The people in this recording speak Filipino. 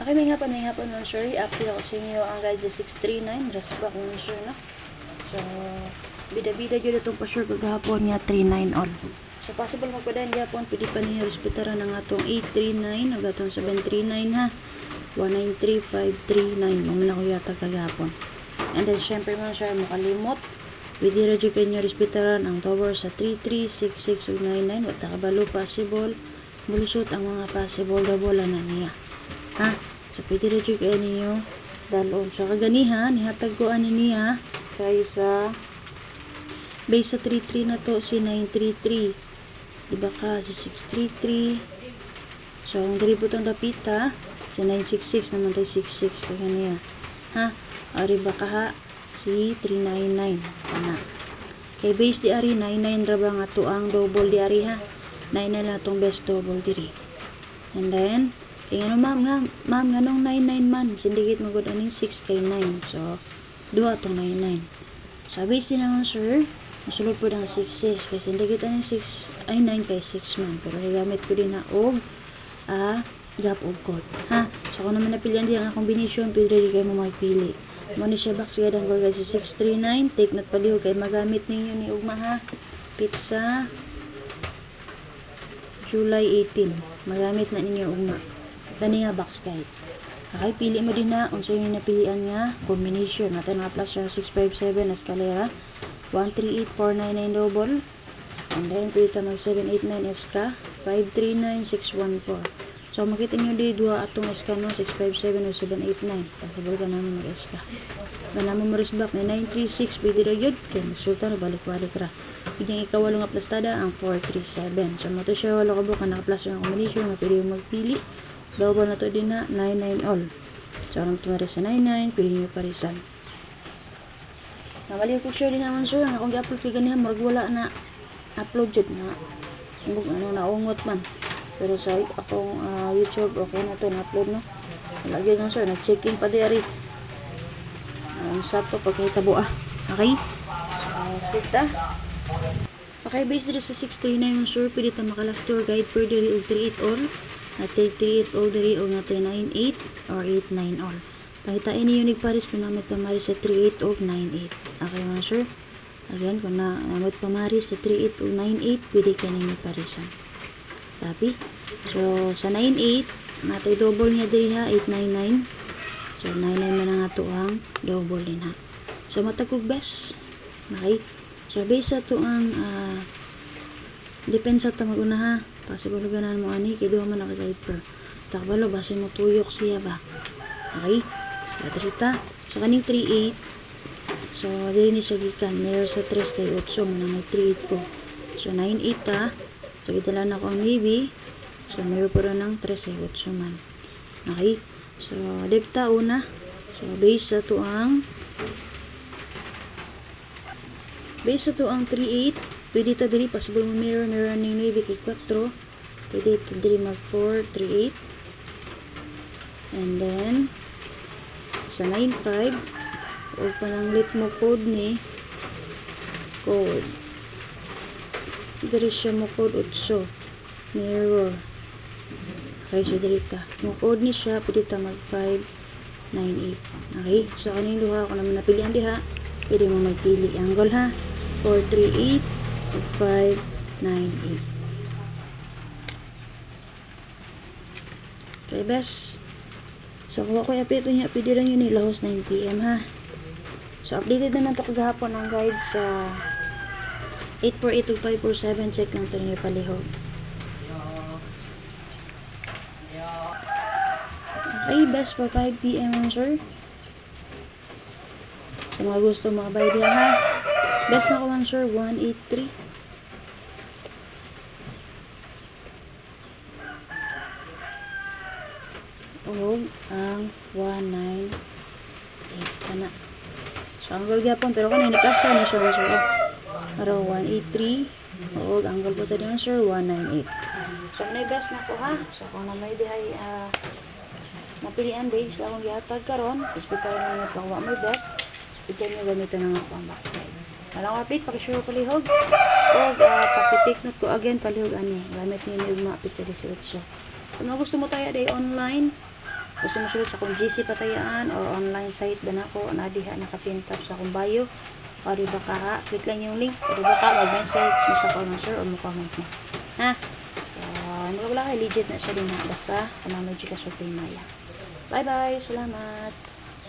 Okay, may hapon nun, sir. I-update ako sa inyo ang guide sa 639. Raspa ko nun, sir, no? So, bida-bida dyan itong pa, sir, kagahapon nga 39 all. So, possible magpadayan gapon, pwede pa ninyo respetaran ng atong 839, ang atong 739, ha? 193,539. Mamana ko yata kagahapon. And then, syempre mo, sir, makalimot. Pwede radyo kayo nyo respetaran ang tower sa 336699. Wata kabalo possible. Mulusot ang mga possible double na niya. Ha? So, pwede radyo kayo ninyo dalon. So, kaganihan, nihatag ko ani niya kaya sa base sa 33 na to si 933. Diba ka si 633. So, ang dali po itong dapita si 966 naman tayo 66 kaya niya. Ha? O, diba ka ha? Si 399 kana. Kay base di ari 99 ra ba nga to ang double di ari ha. 99 na tong best double diri. And then kay ano ma'am nganong 99 man sindigit mo gud aning 6 kay 9. So duha tong 99. Sa base din naman sir, masulod po ang 66 kay sindigit aning 6 ay 9 kay 6 man pero gamit ko din na og gap og code ha. So kung naman napilian di ang combination pwede kayo mo magpili. Muna siya box gadang ko guys 639. Take note palihog kay magamit ninyo ni ugma ha. Pizza July 18. Magamit na ninyo ugma. Kani nga box guide. Okay, pili mo din na unsa yung napilian nga combination. Natin nga plus 657 na eskalera. 138499 double. And then pili ta mag 789 SK 539614. So, makita nyo di dua atong SK no, 657 o 789. Pasabol ka namin mag-SK. Naman mo resback na 936, pwede na yun. Kaya magsulta na balik-balik ra. Bigyan ikawalo nga plastada ang 437. So, mo to siya walo ka buka naka-plus yung combination nga pwede yung magpili. Double na to din na 99 all. So, anong tumari sa 99, pwede nyo parisan. Nawali ko share din naman sir. Nga kung i-upload ka ganihan, marag wala na upload yun na. Naungot man. Pero sa akong YouTube, okay na to na-upload no. Lagi lang sir, nag-check-in pa diari. Ang sato pagkahitabo Okay? So, sita. Okay, based dito sa 639 sir, pwede ta makalas tour guide per diri og 38 all. At 38 all diri og natin 98 or 89 all. Pahitain niyo nig pares kung namit pamaris sa 38 og 98. Okay mga sir? Again, kung namit pamaris sa 38 og 98, pwede ka ninyo parisan. Copy. So, sa 98, natay double niya din ha, 899. So, 99 man nga to ang double din ha. So, matagog best. Okay. So, base sa to ang depends sa tamag-una ha. Possible ganan mo ani, kaya duha man nakagayad per. Takbalo, base mo tuyok siya ba. Okay. So, atrita. So, kaning 38. So, dili ni siya gikan. Meron sa 3 kay 8. Manangay 38 ko. So, 98 ha. So, itala na ko ang baby. So, meron po rin ng 3 ay 8 man. Okay. So, depta una. So, base sa to ang 38. Pwede ito diri. Possible mo meron ng 9 kay 4. Pwede ito diri mag 4, 3, 8. And then, sa 9, 5. O pananglit mo code ni code. Diri siya mo code 8 mirror. Okay, so diri ta mo code ni siya pwede ta mag 598. Okay, so kaning duha ko naman napilihan diha, pwede mo magpili angle ha, 438 ug 598. Okay best. So kuha ko yapito niya, pwede lang yun ilahos 9 PM ha. So updated na to kagahapon ang guide sa 8482547. Check lang ito niyo palihog. Okay, best for 5 PM sir. Sa mga gusto makabay diya ha. Best na ko man sir, 183. O ang 198 kana. So ang gyapon pero kanina plaster na siya sir. Araw 183. O angle po tayo na sir 198. So na best na ko ha. So kung na may dihay napilian base akong gihatag karon, hospital na nga pangwa mo bet. Hospital niyo gamiton na nga pang box guide. Walang update, paki-sure palihog. O paki-take note ko again palihog ani. Gamit niyo ni ugma pizza 18. So mga gusto mo tayo day online, gusto mo sulod sa akong GC Patayaan or online site ba nako na diha nakapintab sa akong bio o di ba ka click lang yung link o di ba ka mag-message mo sa comment sir o mo comment mo ha. So wala kay legit na siya din ha, basta kanang ka sa Maya. Bye bye, salamat.